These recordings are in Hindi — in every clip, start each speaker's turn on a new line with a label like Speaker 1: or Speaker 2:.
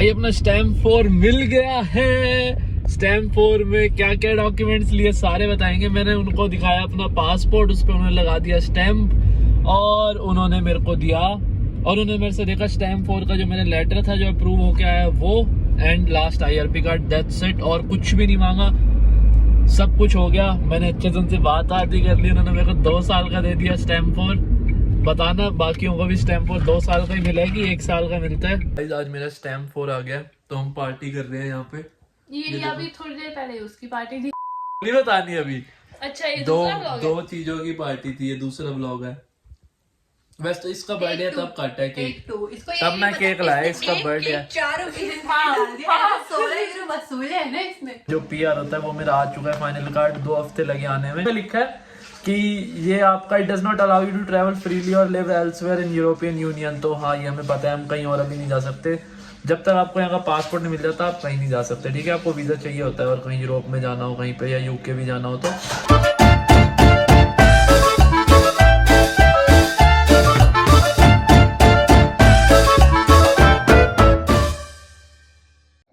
Speaker 1: भाई अपना स्टैम्प 4 मिल गया है। स्टैम्प 4 में क्या क्या डॉक्यूमेंट्स लिए सारे बताएंगे। मैंने उनको दिखाया अपना पासपोर्ट, उस पर उन्होंने लगा दिया स्टैम्प और उन्होंने मेरे को दिया और उन्होंने मेरे से देखा स्टैम्प 4 का जो मेरा लेटर था जो अप्रूव होके आया वो, and last IRP card, that's it. और कुछ भी नहीं मांगा, सब कुछ हो गया। मैंने अच्छे से उनसे बात आती कर ली, उन्होंने मेरे को 2 साल का दे दिया स्टैम्प 4। बताना बाकियों को भी स्टैम्प 4 2 साल का ही मिला है कि 1 साल का मिलता है। आज मेरा स्टैम्प 4 आ गया तो हम पार्टी कर रहे हैं यहाँ पे।
Speaker 2: ये अभी थोड़ी देर पहले उसकी पार्टी थी,
Speaker 1: नहीं बतानी अभी।
Speaker 2: अच्छा ये
Speaker 1: दो चीजों की पार्टी थी, ये दूसरा ब्लॉग है। वैसे तो इसका बर्थडे है तब काटा है केक, तब मैं केक लाया, इसका बर्थडे है।
Speaker 2: 4 16 वसूल है ना इसमें।
Speaker 1: जो PR होता है वो मेरा आ चुका है फाइनल कार्ड, 2 हफ्ते लगे आने में। लिखा है कि ये आपका it does not allow you to travel freely और live elsewhere in European union. तो हाँ, ये हमें पता है, हम कहीं और अभी नहीं जा सकते। जब तक आपको यहाँ का पासपोर्ट नहीं मिल जाता आप कहीं नहीं जा सकते, ठीक है। आपको वीज़ा चाहिए होता है और कहीं यूरोप में जाना हो कहीं पे, या UK भी जाना हो तो।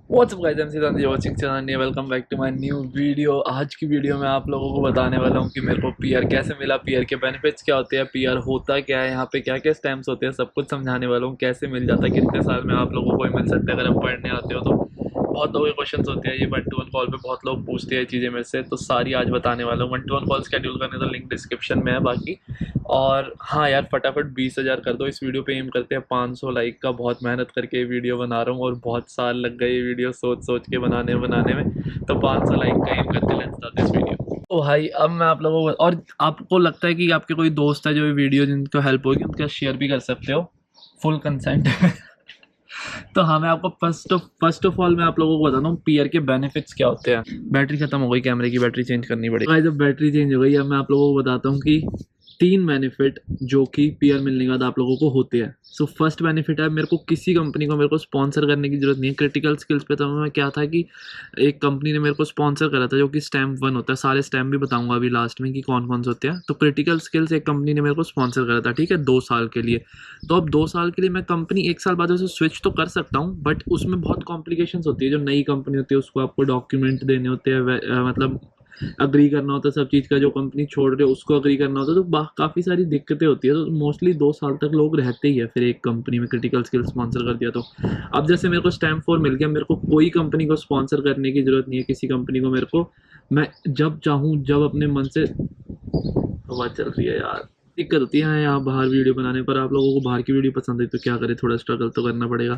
Speaker 1: What's up guys, I'm Siddharth, you're watching channel, welcome back to my new video। आज की वीडियो में आप लोगों को बताने वाला हूँ कि मेरे को PR कैसे मिला, PR के बेनिफिट्स क्या होते हैं, PR होता क्या है, यहाँ पे क्या क्या स्टैम्प्स होते हैं, सब कुछ समझाने वाला हूँ। कैसे मिल जाता है, कितने साल में आप लोगों को मिल सकता है अगर आप पढ़ने आते हो तो। बहुत लोगों के क्वेश्चन होते हैं, ये 1-to-1 कॉल पे बहुत लोग पूछते हैं चीज़ें मेरे से, तो सारी आज बताने वाला हूँ। 1-to-1 कॉल शेड्यूल करने तो लिंक डिस्क्रिप्शन में है बाकी। और हाँ यार, फटाफट 20,000 कर दो। इस वीडियो पे एम करते हैं 500 लाइक का। बहुत मेहनत करके ये वीडियो बना रहा हूँ और बहुत साल लग गए ये वीडियो सोच के बनाने में, तो 500 लाइक का एम करके लेट्स स्टार्ट दिस वीडियो। तो भाई अब मैं आप लोगों को, और आपको लगता है कि आपके कोई दोस्त है जो ये वीडियो जिनको हेल्प होगी, उनका शेयर भी कर सकते हो, फुल कंसेंट तो हाँ, मैं आपको फर्स्ट ऑफ ऑल मैं आप लोगों को बताता हूँ PR के बेनिफिट्स क्या होते हैं। बैटरी खत्म हो गई, कैमरे की बैटरी चेंज करनी पड़ेगी। जब बैटरी चेंज हो गई, अब मैं आप लोगों को बताता हूँ कि 3 बेनिफिट जो कि PR मिलने के बाद आप लोगों को होते हैं। सो फर्स्ट बेनिफिट है, मेरे को किसी कंपनी को मेरे को स्पॉन्सर करने की जरूरत नहीं है। क्रिटिकल स्किल्स पे तो मैं क्या था कि एक कंपनी ने मेरे को स्पॉन्सर करा था जो कि स्टैम्प 1 होता है। सारे स्टैम्प भी बताऊंगा अभी लास्ट में कि कौन कौन से होते हैं। तो क्रिटिकल स्किल्स एक कंपनी ने मेरे को स्पॉन्सर करा था, ठीक है, 2 साल के लिए। तो अब 2 साल के लिए मैं कंपनी 1 साल बाद उसे स्विच तो कर सकता हूँ, बट उसमें बहुत कॉम्प्लिकेशंस होती है। जो नई कंपनी होती है उसको आपको डॉक्यूमेंट देने होते हैं, मतलब अग्री करना होता है सब चीज़ का। जो कंपनी छोड़ रहे हो उसको अग्री करना होता है, तो काफ़ी सारी दिक्कतें होती है। तो मोस्टली 2 साल तक लोग रहते ही है फिर एक कंपनी में क्रिटिकल स्किल स्पॉन्सर कर दिया तो। अब जैसे मेरे को स्टैम्प 4 मिल गया, मेरे को कोई कंपनी को स्पॉन्सर करने की ज़रूरत नहीं है। किसी कंपनी को मेरे को, मैं जब चाहूँ जब अपने मन से, हवा चल रही है यार, दिक्कत होती है यहाँ बाहर वीडियो बनाने पर। आप लोगों को बाहर की वीडियो पसंद है तो क्या करें, थोड़ा स्ट्रगल तो करना पड़ेगा।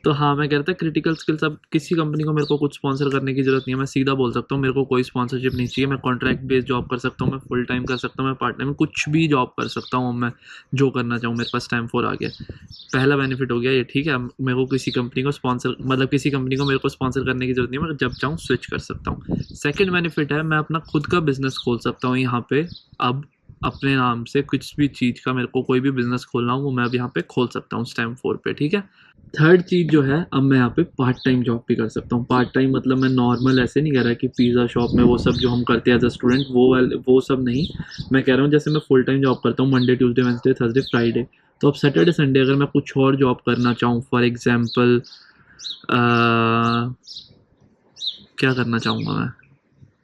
Speaker 1: तो हाँ, मैं कह रहा था क्रिटिकल स्किल्स, अब किसी कंपनी को मेरे को कुछ स्पॉन्सर करने की जरूरत नहीं है। मैं सीधा बोल सकता हूँ मेरे को कोई स्पॉन्सरशिप नहीं चाहिए। मैं कॉन्ट्रैक्ट बेस्ड जॉब कर सकता हूँ, मैं फुल टाइम कर सकता हूँ, मैं पार्ट टाइम, कुछ भी जॉब कर सकता हूँ मैं जो करना चाहूँ। मेरे पास स्टैम्प 4 आ गया, पहला बेनिफिट हो गया ये, ठीक है। मेरे को किसी कंपनी को स्पॉन्सर, मतलब किसी कंपनी को मेरे को स्पॉन्सर करने की जरूरत नहीं है, मैं जब चाहूँ स्विच कर सकता हूँ। सेकेंड बेनिफिट है, मैं अपना खुद का बिजनेस खोल सकता हूँ यहाँ पे। अब अपने नाम से कुछ भी चीज़ का मेरे को कोई भी बिजनेस खोलना हो वो मैं अब यहाँ पे खोल सकता हूँ स्टैम्प 4 पे, ठीक है। थर्ड चीज़ जो है, अब मैं यहाँ पे पार्ट टाइम जॉब भी कर सकता हूँ। पार्ट टाइम मतलब मैं नॉर्मल ऐसे नहीं कह रहा कि पिज़्ज़ा शॉप में वो सब जो हम करते हैं एज अ स्टूडेंट, वो सब नहीं। मैं कह रहा हूँ जैसे मैं फुल टाइम जॉब करता हूँ Monday Tuesday Wednesday Thursday Friday, तो अब सैटरडे संडे अगर मैं कुछ और जॉब करना चाहूँ, फॉर एग्जाम्पल क्या करना चाहूँगा मैं,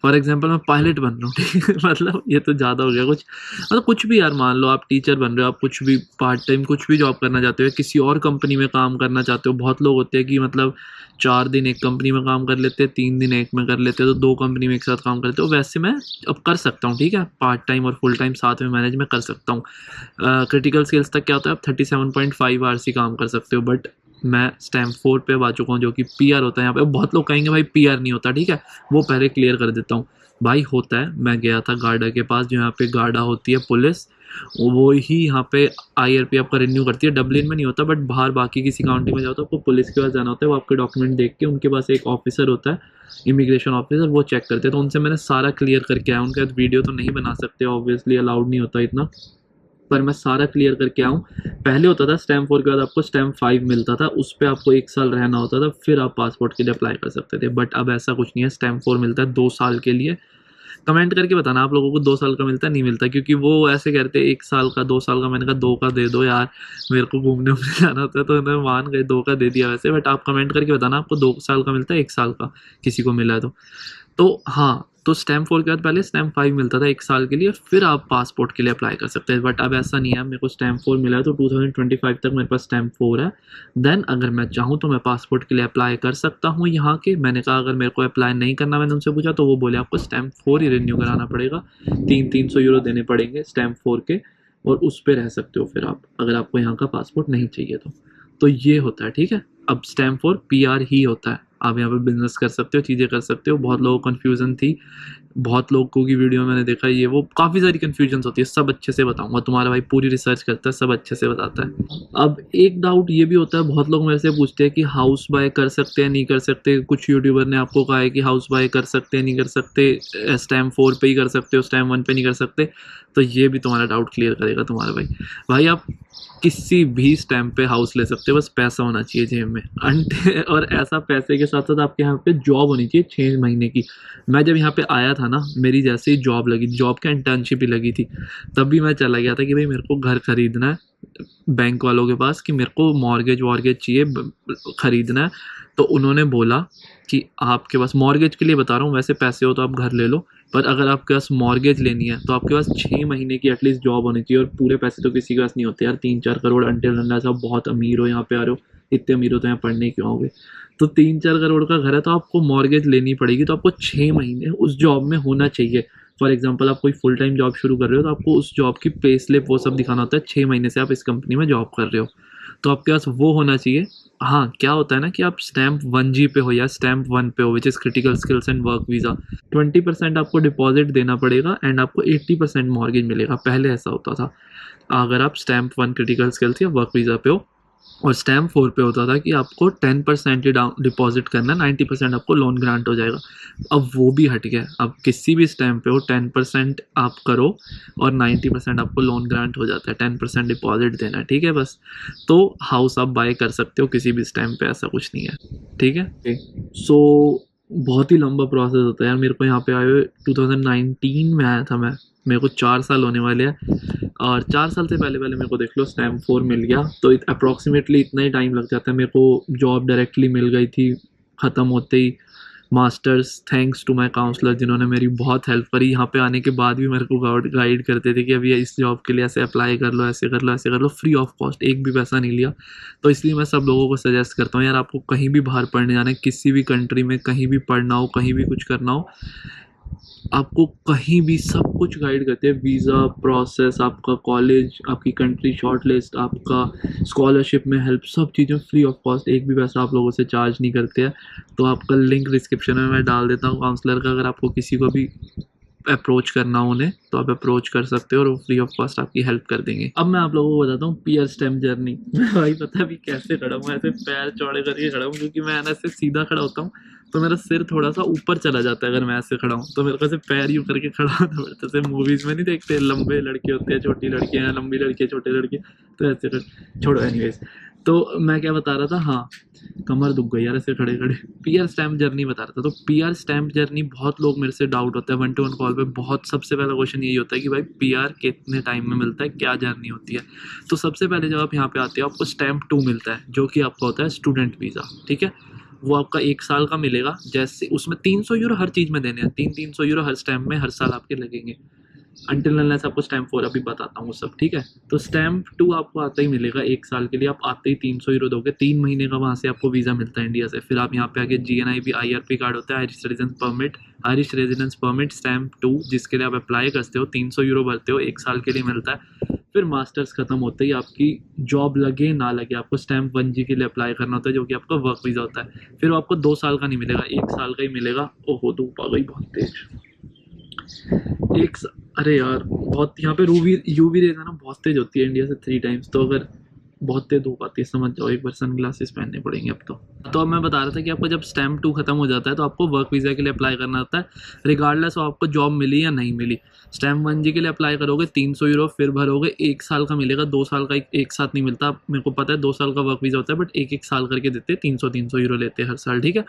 Speaker 1: फॉर एग्जाम्पल मैं पायलट बन रहा हूँ, ठीक है, मतलब ये तो ज़्यादा हो गया कुछ, मतलब कुछ भी यार, मान लो आप टीचर बन रहे हो, आप कुछ भी पार्ट टाइम कुछ भी जॉब करना चाहते हो, किसी और कंपनी में काम करना चाहते हो। बहुत लोग होते हैं कि मतलब 4 दिन एक कंपनी में काम कर लेते हैं, 3 दिन एक में कर लेते हैं, तो 2 कंपनी में एक साथ काम करते हो। वैसे मैं अब कर सकता हूँ, ठीक है, पार्ट टाइम और फुल टाइम साथ में मैनेज में कर सकता हूँ। क्रिटिकल स्किल्स तक क्या होता है, आप 37.5 आवर्स ही काम कर सकते हो, बट मैं स्टैम्प 4 पे आ चुका हूँ जो कि PR होता है यहाँ पे। बहुत लोग कहेंगे भाई PR नहीं होता, ठीक है, वो पहले क्लियर कर देता हूँ। भाई होता है, मैं गया था गार्डा के पास, जो यहाँ पे गार्डा होती है पुलिस, वो ही यहाँ पे IRP आपका रिन्यू करती है। डब्लिन में नहीं होता, बट बाहर बाकी किसी काउंटी में जाओ तो आपको पुलिस के पास जाना होता है। वो आपके डॉक्यूमेंट देख के, उनके पास एक ऑफिसर होता है, इमिग्रेशन ऑफिसर, वो चेक करते हैं। तो उनसे मैंने सारा क्लियर करके आया। उनके वीडियो तो नहीं बना सकते ऑब्वियसली, अलाउड नहीं होता इतना, पर मैं सारा क्लियर करके आऊँ। पहले होता था स्टैम्प 4 के बाद आपको स्टैम्प 5 मिलता था, उस पर आपको 1 साल रहना होता था, फिर आप पासपोर्ट के लिए अप्लाई कर सकते थे। बट अब ऐसा कुछ नहीं है, स्टैम्प 4 मिलता है 2 साल के लिए। कमेंट करके बताना आप लोगों को 2 साल का मिलता है नहीं मिलता, क्योंकि वो ऐसे कहते हैं 1 साल का 2 साल का, मैंने कहा 2 का दे दो यार, मेरे को घूमने उमने जाना होता है, तो उन्होंने मान गए 2 का दे दिया वैसे। बट आप कमेंट करके बताना आपको 2 साल का मिलता है 1 साल का, किसी को मिला है तो हाँ, तो स्टैम्प 4 के बाद पहले स्टैम्प 5 मिलता था 1 साल के लिए, फिर आप पासपोर्ट के लिए अप्लाई कर सकते हैं। बट अब ऐसा नहीं है, मेरे को स्टैम्प 4 मिला है तो 2025 तक मेरे पास स्टैम्प 4 है। देन अगर मैं चाहूँ तो मैं पासपोर्ट के लिए अप्लाई कर सकता हूँ यहाँ के। मैंने कहा अगर मेरे को अप्लाई नहीं करना, मैंने उनसे पूछा तो वो बोले आपको स्टैम्प 4 ही रिन्यू कराना पड़ेगा, 300 यूरो देने पड़ेंगे स्टैम्प 4 के, और उस पर रह सकते हो फिर आप, अगर आपको यहाँ का पासपोर्ट नहीं चाहिए तो ये होता है, ठीक है। अब स्टैम्प 4 PR ही होता है, आप यहाँ पे बिजनेस कर सकते हो, चीज़ें कर सकते हो। बहुत लोगों को कन्फ्यूज़न थी, बहुत लोगों की वीडियो मैंने देखा, ये वो काफ़ी सारी कन्फ्यूजन्स होती है, सब अच्छे से बताऊंगा। तुम्हारा भाई पूरी रिसर्च करता है, सब अच्छे से बताता है। अब एक डाउट ये भी होता है, बहुत लोग मेरे से पूछते हैं कि हाउस बाय कर सकते हैं नहीं कर सकते। कुछ यूट्यूबर ने आपको कहा है कि हाउस बाय कर सकते हैं नहीं कर सकते, स्टैम्प 4 पे ही कर सकते हो, स्टैम्प 1 पे नहीं कर सकते। तो ये भी तुम्हारा डाउट क्लियर करेगा तुम्हारा भाई आप किसी भी स्टैम्प पे हाउस ले सकते हो, बस पैसा होना चाहिए जेब में और ऐसा पैसे के साथ साथ आपके यहाँ पे जॉब होनी चाहिए 6 महीने की। मैं जब यहाँ पे आया था ना, मेरी जैसे ही जॉब लगी, जॉब का इंटर्नशिप ही लगी थी, तब भी मैं चला गया था कि भाई मेरे को घर खरीदना है बैंक वालों के पास, कि मेरे को मॉर्गेज वॉर्गेज चाहिए, खरीदना है। तो उन्होंने बोला कि आपके पास मॉर्गेज के लिए बता रहा हूँ, वैसे पैसे हो तो आप घर ले लो, पर अगर आपके पास मॉर्गेज लेनी है तो आपके पास 6 महीने की एटलीस्ट जॉब होनी चाहिए। और पूरे पैसे तो किसी के पास नहीं होते यार, 3-4 करोड़ अंटिल अनलेस आप बहुत अमीर हो, यहाँ पे आ रहे हो, इतने अमीर हो तो यहाँ पढ़ने क्यों आओगे। तो 3-4 करोड़ का घर है तो आपको मॉर्गेज लेनी पड़ेगी, तो आपको 6 महीने उस जॉब में होना चाहिए। फॉर एग्जाम्पल आप कोई फुल टाइम जॉब शुरू कर रहे हो तो आपको उस जॉब की पे स्लिप वो सब दिखाना होता है, 6 महीने से आप इस कंपनी में जॉब कर रहे हो, तो आपके पास वो होना चाहिए। हाँ, क्या होता है ना कि आप स्टैम्प 1G पे हो या स्टैम्प 1 पे हो, which is critical skills and work visa, 20% आपको डिपॉजिट देना पड़ेगा एंड आपको 80% मॉर्गेज मिलेगा। पहले ऐसा होता था, अगर आप स्टैम्प 1 क्रिटिकल स्किल्स या वर्क वीज़ा पे हो। और स्टैम्प 4 पे होता था कि आपको 10% ही डिपॉजिट करना है, 90% आपको लोन ग्रांट हो जाएगा। अब वो भी हट गया, अब किसी भी स्टैम्प पे हो 10% आप करो और 90% आपको लोन ग्रांट हो जाता है, 10% डिपॉजिट देना है, ठीक है बस। तो हाउस आप बाय कर सकते हो किसी भी स्टैम्प पे, ऐसा कुछ नहीं है, ठीक है। सो बहुत ही लंबा प्रोसेस होता है यार। मेरे को यहाँ पे आए हुए 2019 में आया था मैं, मेरे को 4 साल होने वाले हैं, और 4 साल से पहले मेरे को देख लो स्टैम्प 4 मिल गया। तो अप्रॉक्सीमेटली इतना ही टाइम लग जाता है। मेरे को जॉब डायरेक्टली मिल गई थी ख़त्म होते ही, masters, thanks to my counsellor जिन्होंने मेरी बहुत हेल्प करी। यहाँ पे आने के बाद भी मेरे को गाइड करते थे कि अभी इस जॉब के लिए ऐसे अप्लाई कर लो, ऐसे कर लो, ऐसे कर लो, फ्री ऑफ कॉस्ट, एक भी पैसा नहीं लिया। तो इसलिए मैं सब लोगों को सजेस्ट करता हूँ यार, आपको कहीं भी बाहर पढ़ने जाना है, किसी भी कंट्री में कहीं भी पढ़ना हो, कहीं भी कुछ करना हो, आपको कहीं भी सब कुछ गाइड करते हैं। वीज़ा प्रोसेस, आपका कॉलेज, आपकी कंट्री शॉर्ट लिस्ट, आपका स्कॉलरशिप में हेल्प, सब चीज़ें फ्री ऑफ कॉस्ट, एक भी पैसा आप लोगों से चार्ज नहीं करते हैं। तो आपका लिंक डिस्क्रिप्शन में मैं डाल देता हूँ काउंसलर का, अगर आपको किसी को भी अप्रोच करना हो उन्हें तो आप अप्रोच कर सकते हो और वो फ्री ऑफ कॉस्ट आपकी हेल्प कर देंगे। अब मैं आप लोगों को बताता हूँ पीयर स्टैम्प जर्नी। मैं भाई पता भी कैसे खड़ा हूँ, ऐसे पैर चौड़े करके खड़ा हूँ, क्योंकि मैं ऐसे सीधा खड़ा होता हूँ तो मेरा सिर थोड़ा सा ऊपर चला जाता है। अगर मैं ऐसे खड़ा हूँ तो मेरे को ऐसे पैर यूँ करके खड़ा होना पड़ता है। जैसे मूवीज़ में नहीं देखते, लंबे लड़के होते हैं, छोटी लड़कियाँ, लंबी लड़के, छोटे लड़के, तो ऐसे छोड़ो। एनीवेज, तो मैं क्या बता रहा था, हाँ कमर दुख गई यार ऐसे खड़े खड़े। पीआर स्टैम्प जर्नी बता रहा था। तो पीआर स्टैम्प जर्नी, बहुत लोग मेरे से डाउट होता है 1-to-1 कॉल पे, बहुत सबसे पहला क्वेश्चन यही होता है कि भाई पीआर कितने टाइम में मिलता है, क्या जर्नी होती है। तो सबसे पहले जब आप यहाँ पे आते हो आपको स्टैम्प 2 मिलता है, जो कि आपका होता है स्टूडेंट वीज़ा, ठीक है। वो आपका 1 साल का मिलेगा, जैसे उसमें 300 यूरो हर चीज़ में देने हैं, 300 यूरो हर स्टैम्प में हर साल आपके लगेंगे, अंटिल अनलेस आपको स्टैम्प 4 अभी बताता हूँ सब, ठीक है। तो स्टैम्प 2 आपको आता ही मिलेगा 1 साल के लिए, आप आते ही 300 यूरो दोगे, 3 महीने का वहाँ से आपको वीज़ा मिलता है इंडिया से। फिर आप यहाँ पे आके GNIB IRP कार्ड होता है, आयरिश रेजिडेंस परमिट स्टैम्प 2, जिसके लिए आप अप्लाई करते हो, 300 यूरो भरते हो, 1 साल के लिए मिलता है। फिर मास्टर्स खत्म होते ही आपकी जॉब लगे ना लगे आपको स्टैम्प 1G के लिए अप्लाई करना होता है, जो कि आपका वर्क वीज़ा होता है। फिर वो आपको 2 साल का नहीं मिलेगा, 1 साल का ही मिलेगा। ओहो धूप आ गई बहुत तेज। अरे यार बहुत यहाँ पे यूवी रेज है ना, बहुत तेज होती है इंडिया से 3 टाइम्स। तो अगर बहुत तेज धूप आती है समझ जाओ, एक बार सन ग्लासेस पहनने पड़ेंगे अब तो अब मैं बता रहा था कि आपको जब स्टैम्प 2 खत्म हो जाता है तो आपको वर्क वीज़ा के लिए अप्लाई करना होता है, रिगार्डलेस ऑफ आपको जॉब मिली या नहीं मिली। स्टैम्प 1G के लिए अप्लाई करोगे 300 यूरो, फिर भरोगे, 1 साल का मिलेगा, 2 साल का एक साथ नहीं मिलता। मेरे को पता है 2 साल का वर्क वीज़ा होता है, बट 1-1 साल करके देते हैं, 300 यूरो लेते हैं हर साल, ठीक है।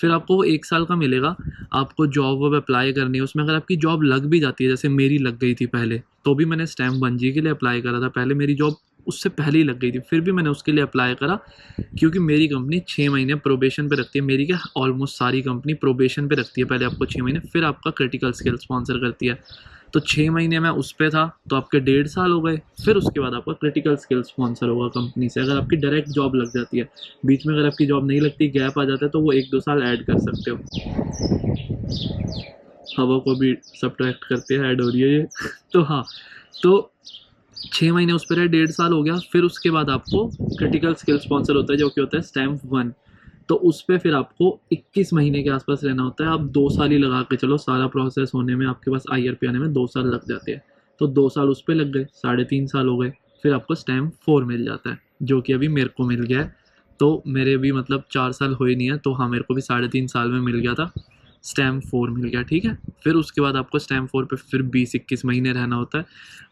Speaker 1: फिर आपको वो 1 साल का मिलेगा। आपको जॉब वॉब अप्लाई करनी है उसमें, अगर आपकी जॉब लग भी जाती है, जैसे मेरी लग गई थी पहले, तो भी मैंने स्टैम्प 1G के लिए अप्लाई करा था। पहले मेरी जॉब उससे पहले ही लग गई थी, फिर भी मैंने उसके लिए अप्लाई करा, क्योंकि मेरी कंपनी 6 महीने प्रोबेशन पे रखती है। मेरी क्या, ऑलमोस्ट सारी कंपनी प्रोबेशन पे रखती है, पहले आपको 6 महीने, फिर आपका क्रिटिकल स्किल स्पॉन्सर करती है। तो 6 महीने मैं उस पे था, तो आपके 1.5 साल हो गए। फिर उसके बाद आपका क्रिटिकल स्किल स्पॉन्सर होगा कंपनी से, अगर आपकी डायरेक्ट जॉब लग जाती है। बीच में अगर आपकी जॉब नहीं लगती, गैप आ जाता है, तो वो 1-2 साल ऐड कर सकते हो। हवा को भी सब्ट्रैक्ट करते हैं, ऐड हो रही है ये तो हाँ, तो 6 महीने उस पर है, 1.5 साल हो गया। फिर उसके बाद आपको क्रिटिकल स्किल स्पॉन्सर होता है, जो कि होता है स्टैम्प 1। तो उस पर फिर आपको 21 महीने के आसपास रहना होता है। आप 2 साल ही लगा के चलो, सारा प्रोसेस होने में आपके पास IRP आने में 2 साल लग जाते हैं। तो 2 साल उस पर लग गए, 3.5 साल हो गए। फिर आपको स्टैम्प 4 मिल जाता है, जो कि अभी मेरे को मिल गया है। तो मेरे भी मतलब 4 साल हुए नहीं है, तो हाँ मेरे को भी 3.5 साल में मिल गया था, स्टैम्प 4 मिल गया, ठीक है। फिर उसके बाद आपको स्टैम्प 4 पे फिर 20-21 महीने रहना होता है,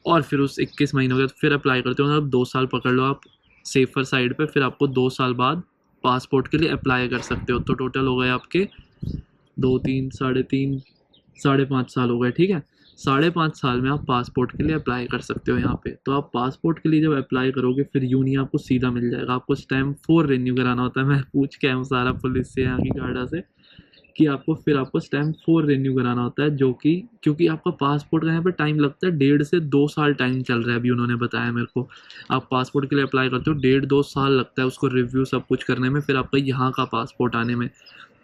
Speaker 1: और फिर उस 21 महीनों के बाद फिर अप्लाई करते हो, मतलब 2 साल पकड़ लो आप सेफर साइड पे। फिर आपको 2 साल बाद पासपोर्ट के लिए अप्लाई कर सकते हो। तो टोटल हो गए आपके 2-3 3.5 5.5 साल हो गए, ठीक है। 5.5 साल में आप पासपोर्ट के लिए अप्लाई कर सकते हो यहाँ पे। तो आप पासपोर्ट के लिए जब अप्लाई करोगे, फिर यूँ नहीं आपको सीधा मिल जाएगा, आपको स्टैम्प 4 रिन्यू कराना होता है। मैं पूछ के आया हूँ सारा पुलिस से, यहाँ की गार्डा से, कि आपको स्टैम्प 4 रिन्यू कराना होता है, जो कि क्योंकि आपका पासपोर्ट का यहाँ पे टाइम लगता है 1.5 से 2 साल टाइम चल रहा है अभी, उन्होंने बताया मेरे को। आप पासपोर्ट के लिए अप्लाई करते हो, 1.5-2 साल लगता है उसको रिव्यू सब कुछ करने में, फिर आपका यहाँ का पासपोर्ट आने में।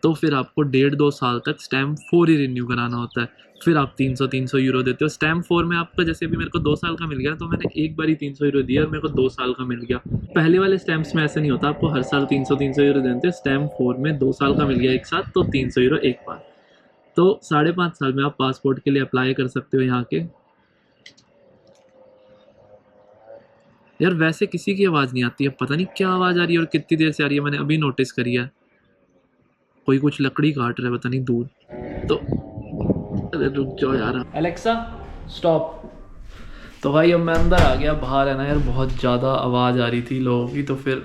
Speaker 1: तो फिर आपको 1.5-2 साल तक स्टैम्प 4 ही रिन्यू कराना होता है। फिर आप 300 यूरो देते हो। स्टैम्प 4 में आपका, जैसे अभी मेरे को 2 साल का मिल गया, तो मैंने एक बार ही 300 यूरो दिया और मेरे को 2 साल का मिल गया। पहले वाले स्टैम्प्स में ऐसे नहीं होता, आपको हर साल 300 यूरो देते हैं। स्टैम्प 4 में 2 साल का मिल गया एक साथ, तो 300 यूरो एक बार। तो 5.5 साल में आप पासपोर्ट के लिए अप्लाई कर सकते हो यहाँ के। यार वैसे किसी की आवाज़ नहीं आती है, पता नहीं क्या आवाज़ आ रही है और कितनी देर से आ रही है, मैंने अभी नोटिस करी है। कोई कुछ लकड़ी काट रहा है, पता नहीं दूर। तो अरे रुक जाओ यार, एलेक्सा स्टॉप। तो भाई अब मैं अंदर आ गया, बाहर है ना यार बहुत ज़्यादा आवाज़ आ रही थी लोगों की। तो फिर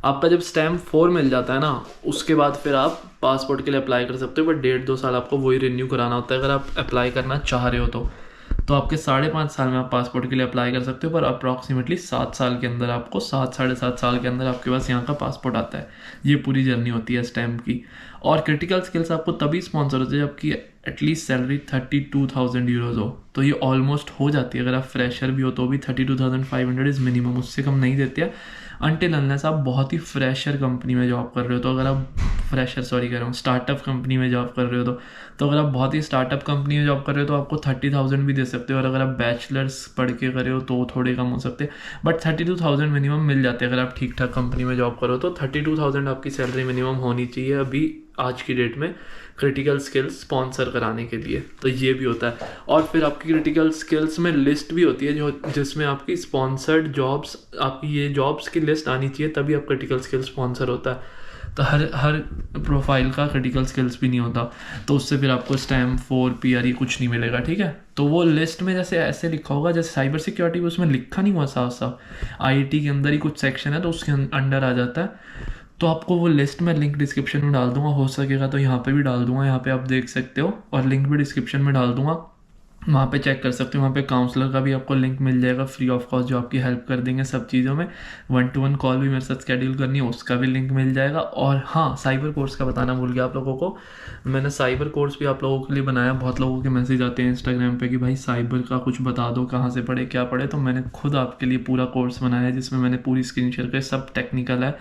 Speaker 1: आपका जब स्टैम्प 4 मिल जाता है ना, उसके बाद फिर आप पासपोर्ट के लिए अप्लाई कर सकते हो, बट 1.5-2 साल आपको वही रिन्यू कराना होता है अगर आप अप्लाई करना चाह रहे हो। तो आपके 5.5 साल में आप पासपोर्ट के लिए अप्लाई कर सकते हो, पर अप्रॉक्सीमेटली 7 साल के अंदर आपको 7-7.5 साल के अंदर आपके पास यहाँ का पासपोर्ट आता है। ये पूरी जर्नी होती है स्टैम्प की। और क्रिटिकल स्किल्स आपको तभी स्पॉन्सर होते हैं जबकि एटलीस्ट सैलरी 32,000 यूरोज़ हो। तो ये ऑलमोस्ट हो जाती है, अगर आप फ्रेशर भी हो तो भी 32,500 इज़ मिनिमम, उससे कम नहीं देते हैं अनटिल अनलेस आप बहुत ही फ्रेशर कंपनी में जॉब कर रहे हो। तो अगर आप स्टार्टअप कंपनी में जॉब कर रहे हो, तो अगर आप बहुत ही स्टार्टअप कंपनी में जॉब कर रहे हो तो आपको 30,000 भी दे सकते हो। और अगर आप बैचलर्स पढ़ के कर रहे हो तो थोड़े कम हो सकते हैं, बट 32,000 मिनिमम मिल जाते हैं अगर आप ठीक ठाक कंपनी में जॉब करो। तो 32,000 आपकी सैलरी मिनिमम होनी चाहिए अभी आज की डेट में क्रिटिकल स्किल्स स्पॉन्सर कराने के लिए। तो ये भी होता है। और फिर आपकी क्रिटिकल स्किल्स में लिस्ट भी होती है जो जिसमें आपकी स्पॉन्सर्ड जॉब्स, आपकी ये जॉब्स की लिस्ट आनी चाहिए, तभी आप क्रिटिकल स्किल्स स्पॉन्सर होता है। तो हर प्रोफाइल का क्रिटिकल स्किल्स भी नहीं होता, तो उससे फिर आपको स्टैम्प 4 PR ये कुछ नहीं मिलेगा, ठीक है। तो वो लिस्ट में जैसे ऐसे लिखा होगा, जैसे साइबर सिक्योरिटी उसमें लिखा नहीं हुआ साफ साफ, IIT के अंदर ही कुछ सेक्शन है तो उसके अंडर आ जाता है। तो आपको वो लिस्ट में लिंक डिस्क्रिप्शन में डाल दूंगा, हो सकेगा तो यहाँ पे भी डाल दूंगा, यहाँ पे आप देख सकते हो, और लिंक भी डिस्क्रिप्शन में डाल दूंगा, वहाँ पे चेक कर सकते हो। वहाँ पे काउंसलर का भी आपको लिंक मिल जाएगा फ्री ऑफ कॉस्ट, जो आपकी हेल्प कर देंगे सब चीज़ों में। 1-to-1 कॉल भी मेरे साथ स्केड्यूल करनी है, उसका भी लिंक मिल जाएगा। और हाँ, साइबर कोर्स का बताना भूल गया आप लोगों को, मैंने साइबर कोर्स भी आप लोगों के लिए बनाया। बहुत लोगों के मैसेज आते हैं इंस्टाग्राम पे कि भाई साइबर का कुछ बता दो, कहाँ से पढ़े क्या पढ़े। तो मैंने खुद आपके लिए पूरा कोर्स बनाया है जिसमें मैंने पूरी स्क्रीन शेयर कर, सब टेक्निकल है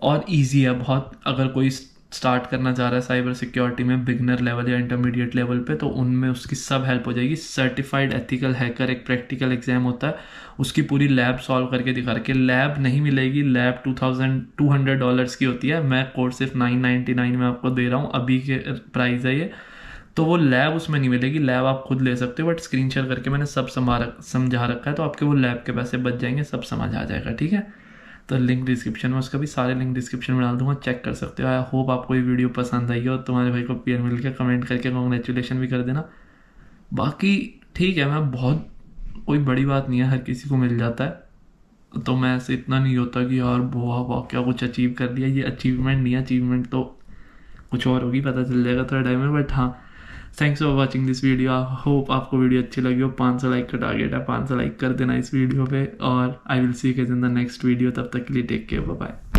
Speaker 1: और ईजी है बहुत। अगर कोई स्टार्ट करना चाह रहा है साइबर सिक्योरिटी में बिगनर लेवल या इंटरमीडिएट लेवल पे, तो उनमें उसकी सब हेल्प हो जाएगी। सर्टिफाइड एथिकल हैकर एक प्रैक्टिकल एग्जाम होता है, उसकी पूरी लैब सॉल्व करके दिखा रखी है। लैब नहीं मिलेगी, लैब $2,200 की होती है, मैं कोर्स सिर्फ 999 में आपको दे रहा हूँ, अभी के प्राइस है ये। तो वो लैब उसमें नहीं मिलेगी, लैब आप खुद ले सकते हो, बट स्क्रीन शेयर करके मैंने सब समझा रखा है, तो आपके वो लैब के पैसे बच जाएंगे, सब समझ आ जाएगा, ठीक है। तो लिंक डिस्क्रिप्शन में, उसका भी सारे लिंक डिस्क्रिप्शन में डाल दूंगा, चेक कर सकते हो। आई होप आपको ये वीडियो पसंद आई हो, तुम्हारे भाई को PR मिल गया, कमेंट करके कॉन्ग्रेचुलेशन भी कर देना। बाकी ठीक है, मैं बहुत कोई बड़ी बात नहीं है, हर किसी को मिल जाता है, तो मैं ऐसे इतना नहीं होता कि यार वाह वाह क्या कुछ अचीव कर लिया। ये अचीवमेंट नहीं है, अचीवमेंट तो कुछ और होगी, पता चल जाएगा थोड़ा टाइम में। बट हाँ, thanks for watching this video. I hope आपको वीडियो अच्छी लगी हो। 500 लाइक का टारगेट है, 500 लाइक कर देना इस वीडियो पे। और I will see you guys in the next video. तब तक के लिए टेक केयर, बाय बाय।